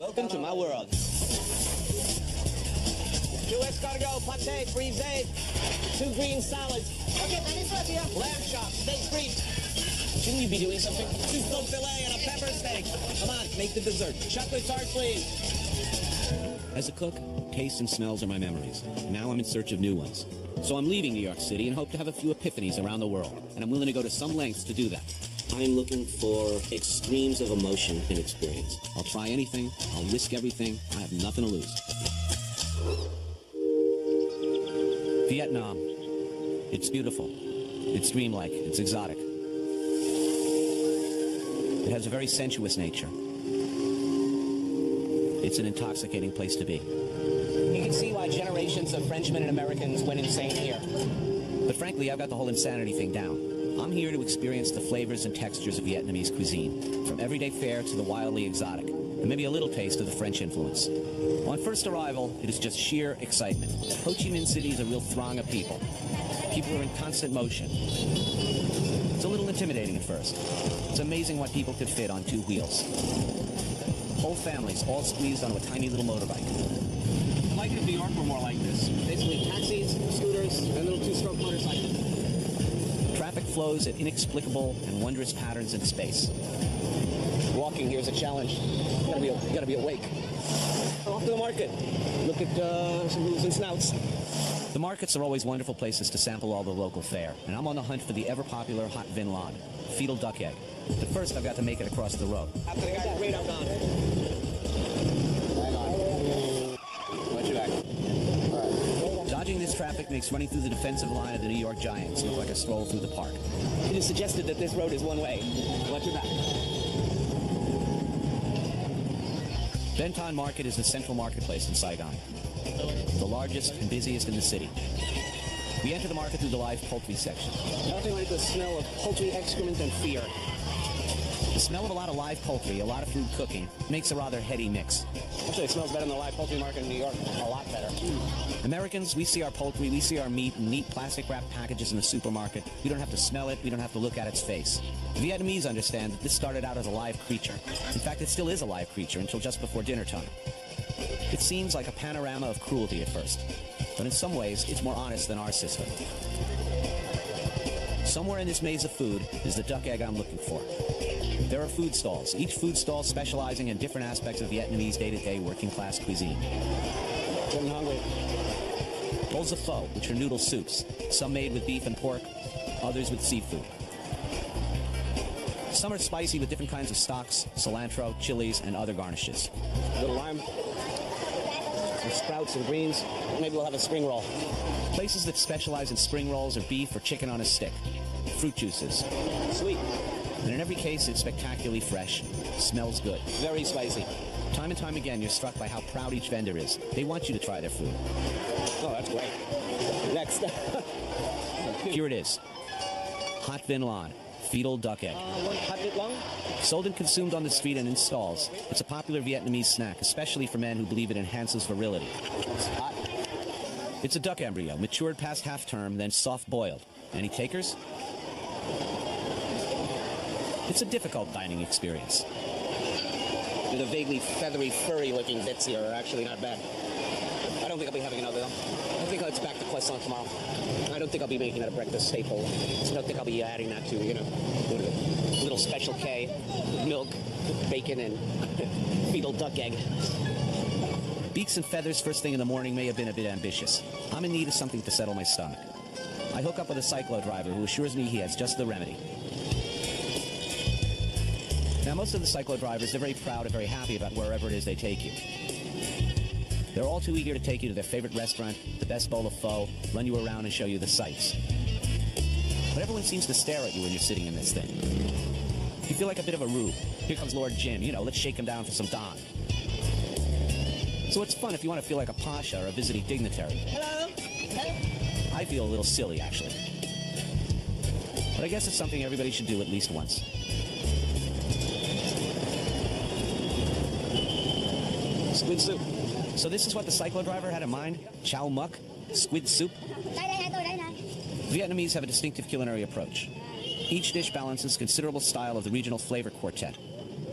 Welcome to my world. 2 escargot, pate, frisee, 2 green salads. Okay, lamb chops, steak frites. Shouldn't you be doing something? 2 smoked filet and a pepper steak. Come on, make the dessert. Chocolate tart, please. As a cook, tastes and smells are my memories. Now I'm in search of new ones. So I'm leaving New York City and hope to have a few epiphanies around the world. And I'm willing to go to some lengths to do that. I'm looking for extremes of emotion and experience. I'll try anything. I'll risk everything. I have nothing to lose. Vietnam. It's beautiful. It's dreamlike. It's exotic. It has a very sensuous nature. It's an intoxicating place to be. You can see why generations of Frenchmen and Americans went insane here. But frankly, I've got the whole insanity thing down. I'm here to experience the flavors and textures of Vietnamese cuisine, from everyday fare to the wildly exotic, and maybe a little taste of the French influence. On first arrival, it is just sheer excitement. Ho Chi Minh City is a real throng of people. People are in constant motion. It's a little intimidating at first. It's amazing what people could fit on 2 wheels. Whole families all squeezed onto a tiny little motorbike. Like in New York, we're more like this. Basically taxis, scooters, and little 2-stroke motorcycles. Traffic flows at inexplicable and wondrous patterns in space. Walking here is a challenge. You gotta be awake. Off to the market. Look at some hooves and snouts. The markets are always wonderful places to sample all the local fare, and I'm on the hunt for the ever-popular hot vin lan, fetal duck egg. But first, I've got to make it across the road. After the guy, wait up on it. Hang on. Watch your back. All right. Dodging this traffic makes running through the defensive line of the New York Giants look like a stroll through the park. It is suggested that this road is one way. Watch your back. Ben Thanh Market is the central marketplace in Saigon, the largest and busiest in the city. We enter the market through the live poultry section. Nothing like the smell of poultry excrement and fear. The smell of a lot of live poultry, a lot of food cooking, makes a rather heady mix. Actually, it smells better than the live poultry market in New York. A lot better. Americans, we see our poultry, we see our meat in neat plastic-wrapped packages in the supermarket. We don't have to smell it, we don't have to look at its face. The Vietnamese understand that this started out as a live creature. In fact, it still is a live creature until just before dinner time. It seems like a panorama of cruelty at first, but in some ways, it's more honest than our system. Somewhere in this maze of food is the duck egg I'm looking for. There are food stalls, each food stall specializing in different aspects of Vietnamese day-to-day working-class cuisine. Getting hungry. Bowls of pho, which are noodle soups, some made with beef and pork, others with seafood. Some are spicy with different kinds of stocks, cilantro, chilies, and other garnishes. A little lime, some sprouts and greens. Maybe we'll have a spring roll. Places that specialize in spring rolls or beef or chicken on a stick. Fruit juices. Sweet. And in every case, it's spectacularly fresh. Smells good. Very spicy. Time and time again, you're struck by how proud each vendor is. They want you to try their food. Oh, that's great. Next. Here it is. Hot vin lan. Fetal duck egg. One hot vin lan? Sold and consumed on the street and in stalls. It's a popular Vietnamese snack, especially for men who believe it enhances virility. It's hot. It's a duck embryo, matured past half-term, then soft-boiled. Any takers? It's a difficult dining experience. The vaguely feathery, furry-looking bits here are actually not bad. I don't think I'll be having another, though. I think it's back to croissant tomorrow. I don't think I'll be making that a breakfast staple. I don't think I'll be adding that to, a little special K, milk, bacon, and fetal duck egg. Beaks and feathers first thing in the morning may have been a bit ambitious. I'm in need of something to settle my stomach. I hook up with a cyclo driver who assures me he has just the remedy. Now, most of the cyclo drivers, they're very proud and very happy about wherever it is they take you. They're all too eager to take you to their favorite restaurant, the best bowl of pho, run you around and show you the sights. But everyone seems to stare at you when you're sitting in this thing. You feel like a bit of a rube. Here comes Lord Jim, let's shake him down for some Don. So it's fun if you want to feel like a pasha or a visiting dignitary. Hello? Hello? I feel a little silly, actually. But I guess it's something everybody should do at least once. Squid soup. So this is what the cyclo driver had in mind? Chow muck? Squid soup? Vietnamese have a distinctive culinary approach. Each dish balances considerable style of the regional flavor quartet.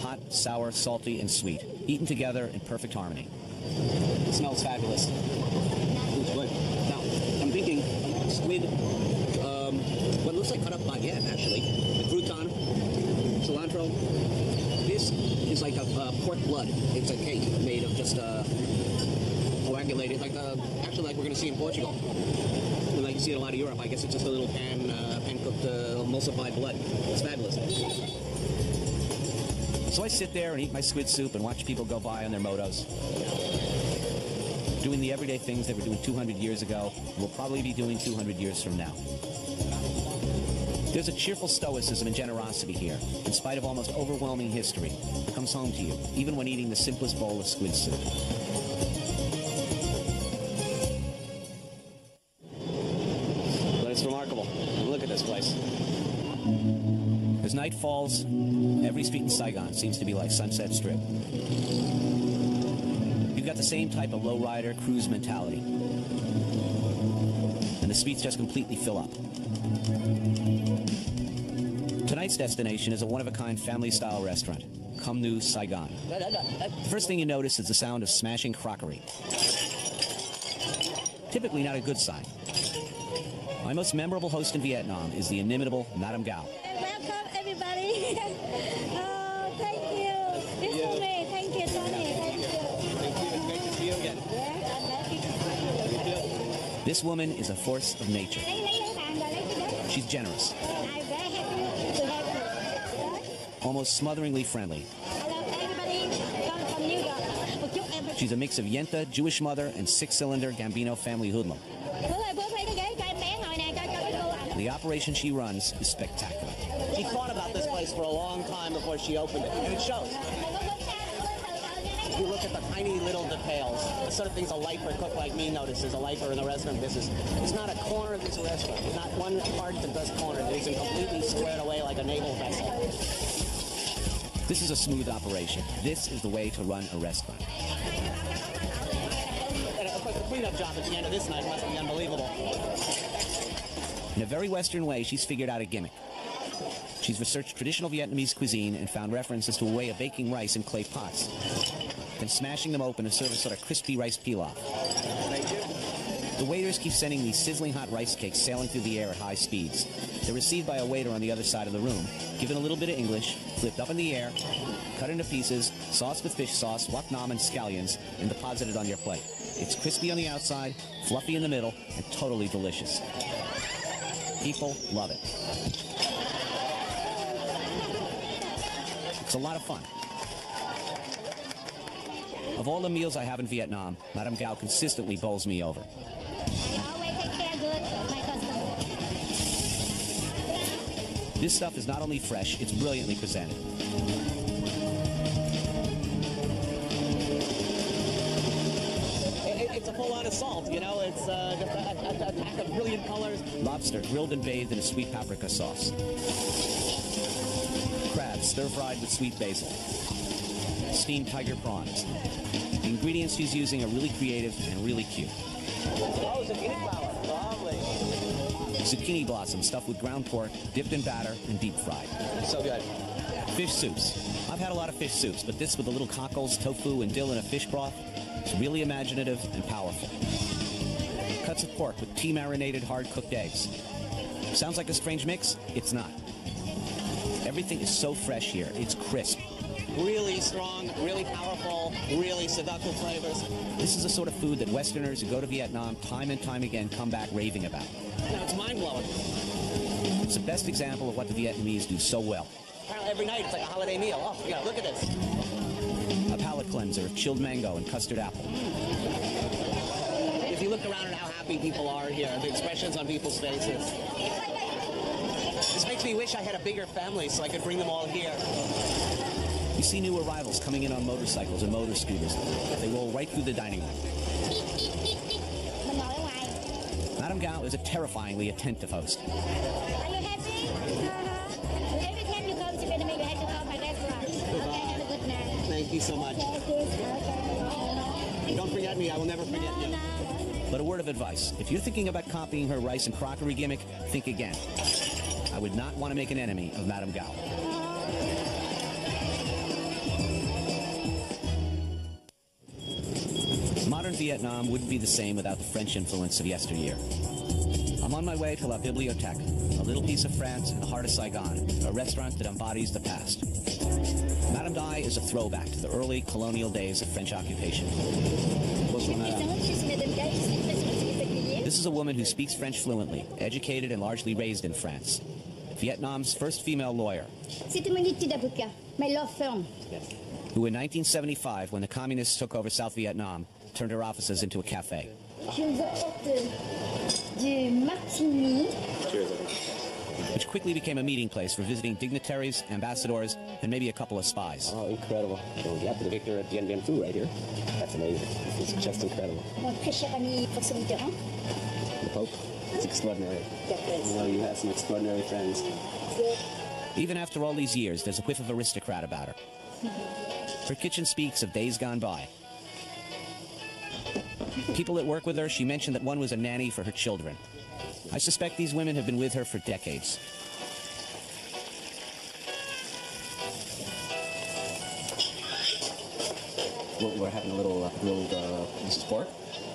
Hot, sour, salty, and sweet. eaten together in perfect harmony. It smells fabulous. It's good. Now, I'm thinking squid, what looks like cut up baguette, actually. The crouton, cilantro. This is like a pork blood. It's a cake made of just coagulated, actually like we're going to see in Portugal. And like you see in a lot of Europe, I guess it's just a little pan-cooked emulsified blood. It's fabulous. So I sit there and eat my squid soup and watch people go by on their motos, doing the everyday things they were doing 200 years ago, and will probably be doing 200 years from now. There's a cheerful stoicism and generosity here, in spite of almost overwhelming history, that comes home to you, even when eating the simplest bowl of squid soup. But it's remarkable. Look at this place. As night falls, every street in Saigon seems to be like Sunset Strip. You've got the same type of lowrider cruise mentality. And the streets just completely fill up. Tonight's destination is a one-of-a-kind family-style restaurant, Cum Nu Saigon. The first thing you notice is the sound of smashing crockery. Typically not a good sign. My most memorable host in Vietnam is the inimitable Madame Gao. Welcome, everybody. Oh, thank you. This is me. Thank you, Tony. Thank you. Thank you. Great to see you again. Yes, I'm happy to see you. This woman is a force of nature. She's generous. I'm very happy to have you. Almost smotheringly friendly. Hello, everybody. Come from New York. She's a mix of Yenta, Jewish mother, and six-cylinder Gambino family hoodlum. The operation she runs is spectacular. She thought about this place for a long time before she opened it, and it shows. You look at the tiny little details, the sort of things a lifer cook like me notices, a lifer in the restaurant business. There's not a corner of this restaurant, there's not one part that does corner. It isn't completely squared away like a naval vessel. This is a smooth operation. This is the way to run a restaurant. And of course, the cleanup job at the end of this night must be unbelievable. In a very Western way, she's figured out a gimmick. She's researched traditional Vietnamese cuisine and found references to a way of baking rice in clay pots, then smashing them open to serve a sort of crispy rice pilaf. The waiters keep sending these sizzling hot rice cakes sailing through the air at high speeds. They're received by a waiter on the other side of the room, given a little bit of English, flipped up in the air, cut into pieces, sauced with fish sauce, wok nam, and scallions, and deposited on your plate. It's crispy on the outside, fluffy in the middle, and totally delicious. People love it. It's a lot of fun. Of all the meals I have in Vietnam, Madame Gao consistently bowls me over. I always take care good of my customers. This stuff is not only fresh, it's brilliantly presented. It's a full-on assault, you know, it's just an attack of brilliant colors. Lobster grilled and bathed in a sweet paprika sauce. Crabs stir-fried with sweet basil. Steamed tiger prawns. The ingredients she's using are really creative and really cute. Oh, zucchini flower, lovely. Zucchini blossom stuffed with ground pork, dipped in batter, and deep fried. So good. Fish soups. I've had a lot of fish soups, but this with the little cockles, tofu, and dill in a fish broth, it's really imaginative and powerful. Cuts of pork with tea-marinated, hard-cooked eggs. Sounds like a strange mix? It's not. Everything is so fresh here. It's crisp. Really strong, really powerful, really seductive flavors. This is the sort of food that Westerners who go to Vietnam time and time again come back raving about. Now, it's mind-blowing. It's the best example of what the Vietnamese do so well. Apparently every night it's like a holiday meal. Oh, yeah, look at this. A palate cleanser of chilled mango and custard apple. If you look around at how happy people are here, the expressions on people's faces. This makes me wish I had a bigger family so I could bring them all here. You see new arrivals coming in on motorcycles and motor scooters. They roll right through the dining room. Madame Gao is a terrifyingly attentive host. Are you happy? Every time you come to Vietnam, you have to call my restaurant. Okay, have a good night. Thank you so much. Okay. Don't forget me. I will never forget you. No. But a word of advice. If you're thinking about copying her rice and crockery gimmick, think again. I would not want to make an enemy of Madame Gao. Vietnam wouldn't be the same without the French influence of yesteryear. I'm on my way to La Bibliothèque, a little piece of France in the heart of Saigon, a restaurant that embodies the past. Madame Dai is a throwback to the early colonial days of French occupation. This is a woman who speaks French fluently, educated and largely raised in France. Vietnam's first female lawyer. C'était mon étude d'avocat, my law firm. Who in 1975, when the communists took over South Vietnam, turned her offices into a cafe. Je vous apporte du martini. Which quickly became a meeting place for visiting dignitaries, ambassadors, and maybe a couple of spies. Oh, incredible. Well, you have the Victor at Dien Bien Phu right here. That's amazing. It's just incredible. Mon très cher ami François Mitterrand. The Pope? It's extraordinary. Well, you have some extraordinary friends. Even after all these years, there's a whiff of aristocrat about her. Her kitchen speaks of days gone by. People that work with her, she mentioned that one was a nanny for her children. I suspect these women have been with her for decades. We're having a little grilled, this is pork,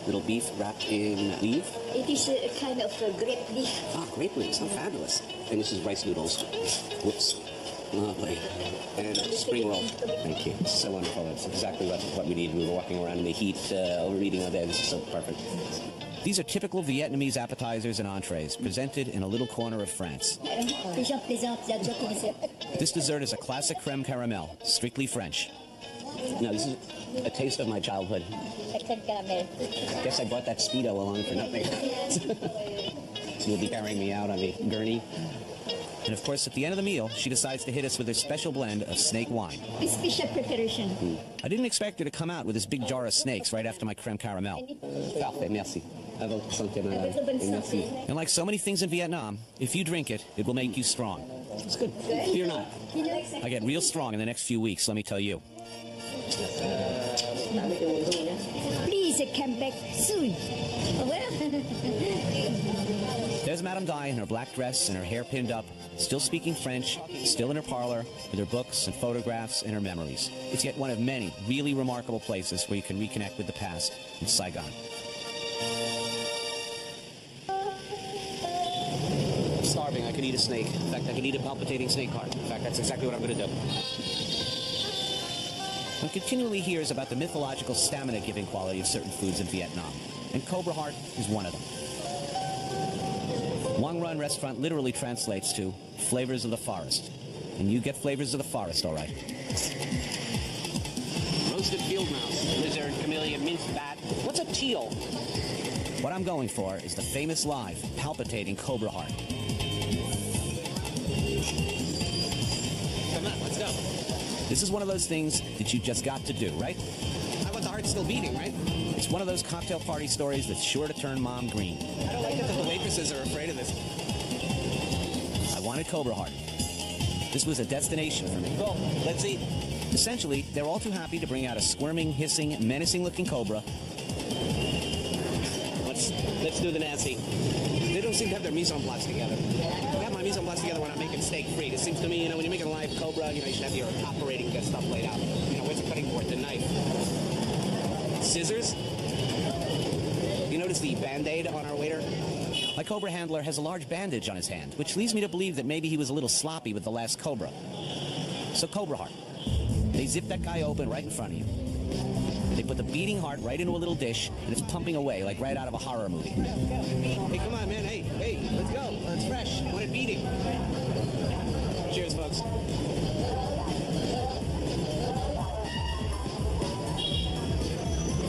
little beef wrapped in leaf. It is a kind of grape leaf. Ah, grape leaves, oh, fabulous. And this is rice noodles. Whoops. Lovely. And spring roll. Thank you. It's so wonderful. It's exactly what we need. We were walking around in the heat, overeating all day. This is so perfect. These are typical Vietnamese appetizers and entrees, presented in a little corner of France. This dessert is a classic creme caramel, strictly French. Now, this is a taste of my childhood. Guess I brought that Speedo along for nothing. You'll be carrying me out on a gurney. And of course, at the end of the meal, she decides to hit us with her special blend of snake wine. It's special preparation. I didn't expect her to come out with this big jar of snakes right after my creme caramel. Parfait, merci. Merci. And like so many things in Vietnam, if you drink it, it will make you strong. It's good. You're not. I get real strong in the next few weeks, let me tell you. Please come back soon. There's Madame Dai in her black dress and her hair pinned up, still speaking French, still in her parlor, with her books and photographs and her memories. It's yet one of many really remarkable places where you can reconnect with the past in Saigon. I'm starving. I could eat a snake. In fact, I could eat a palpitating snake heart. In fact, that's exactly what I'm going to do. One continually hears about the mythological stamina-giving quality of certain foods in Vietnam, and Cobra heart is one of them. Long Run restaurant literally translates to flavors of the forest. And you get flavors of the forest, all right. Roasted field mouse, lizard, chameleon, minced bat. What's a teal? What I'm going for is the famous live, palpitating Cobra heart. Come on, let's go. This is one of those things that you just got to do, right? I want the heart still beating, right? It's one of those cocktail party stories that's sure to turn Mom green. I don't like it that the waitresses are afraid of this. I wanted Cobra heart. This was a destination for me. Cool, let's eat. Essentially, they're all too happy to bring out a squirming, hissing, menacing-looking cobra. Let's do the nasty. They don't seem to have their mise en place together. I have my mise en place together when I'm making steak free. It seems to me, when you make a live cobra, you should have your operating stuff laid out. Where's the cutting board, the knife? Scissors? You notice the Band-Aid on our waiter? My Cobra handler has a large bandage on his hand, which leads me to believe that maybe he was a little sloppy with the last Cobra. So Cobra heart. They zip that guy open right in front of you. They put the beating heart right into a little dish, and it's pumping away like right out of a horror movie. Hey, come on, man. Hey, let's go. It's fresh. I want it beating. Cheers, folks.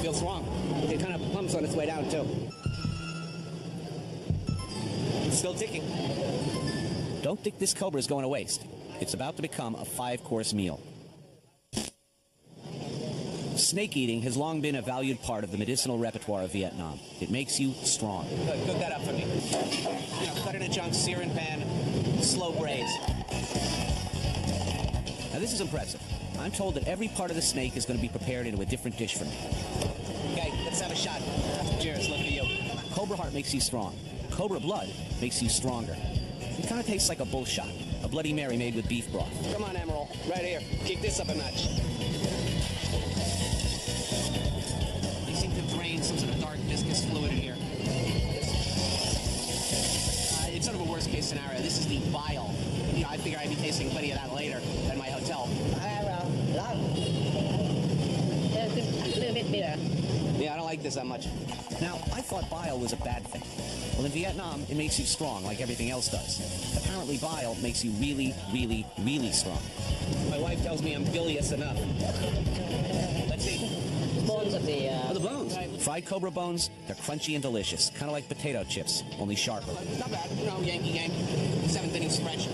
Feels strong. It kind of pumps on its way down, too. It's still ticking. Don't think this Cobra is going to waste. It's about to become a 5-course meal. Snake eating has long been a valued part of the medicinal repertoire of Vietnam. It makes you strong. Good, cook that up for me. Cut it in chunks, sear in pan, slow braise. Now this is impressive. I'm told that every part of the snake is going to be prepared into a different dish for me. Okay, let's have a shot. Cheers, look at you. Cobra heart makes you strong. Cobra blood makes you stronger. It kind of tastes like a bull shot, a Bloody Mary made with beef broth. Come on, Emerald, right here. Kick this up a notch. bile. You know, I figure I'd be tasting plenty of that later at my hotel. A little bit bitter. Yeah, I don't like this that much. Now, I thought bile was a bad thing. Well, in Vietnam, it makes you strong, like everything else does. Apparently, bile makes you really, really, really strong. My wife tells me I'm bilious enough. Let's see. Bones of the... Oh, the bones. Fried cobra bones, they're crunchy and delicious. Kind of like potato chips, only sharper. Not bad. You know, Yankee gang. 7th inning stretch.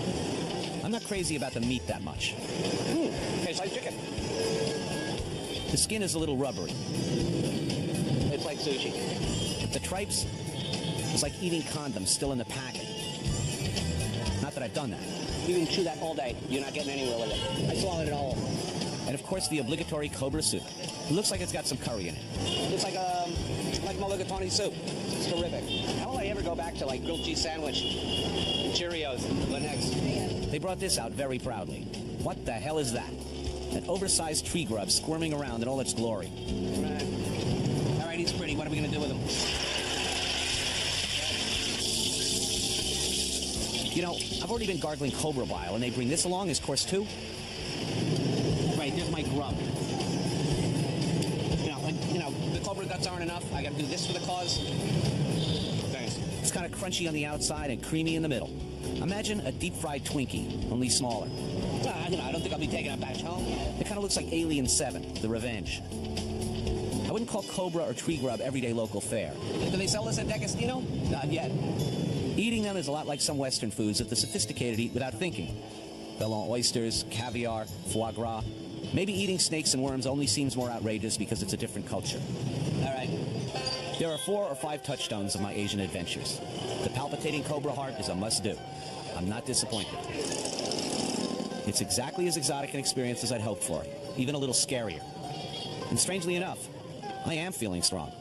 I'm not crazy about the meat that much. Tastes like chicken. The skin is a little rubbery. It's like sushi. The tripes, it's like eating condoms still in the packet. Not that I've done that. You can chew that all day. You're not getting anywhere with it. I swallowed it all. And of course, the obligatory Cobra soup. It looks like it's got some curry in it. It's like mulligatawny soup. It's terrific. How will I ever go back to like grilled cheese sandwich, Cheerios? What next? They brought this out very proudly. What the hell is that? An oversized tree grub squirming around in all its glory. Right. All right, he's pretty. What are we going to do with him? You know, I've already been gargling cobra bile, and they bring this along as course 2? Right, there's my grub. You know, the cobra guts aren't enough. I got to do this for the cause. Thanks. It's kind of crunchy on the outside and creamy in the middle. Imagine a deep-fried Twinkie, only smaller. You know, I don't think I'll be taking it back home. It kind of looks like Alien 7, The Revenge. I wouldn't call cobra or tree grub everyday local fare. Do they sell this at D'Agostino? Not yet. Eating them is a lot like some Western foods that the sophisticated eat without thinking. Bellon oysters, caviar, foie gras. Maybe eating snakes and worms only seems more outrageous because it's a different culture. All right. There are 4 or 5 touchstones of my Asian adventures. The palpitating cobra heart is a must-do. I'm not disappointed. It's exactly as exotic an experience as I'd hoped for, even a little scarier. And strangely enough, I am feeling strong.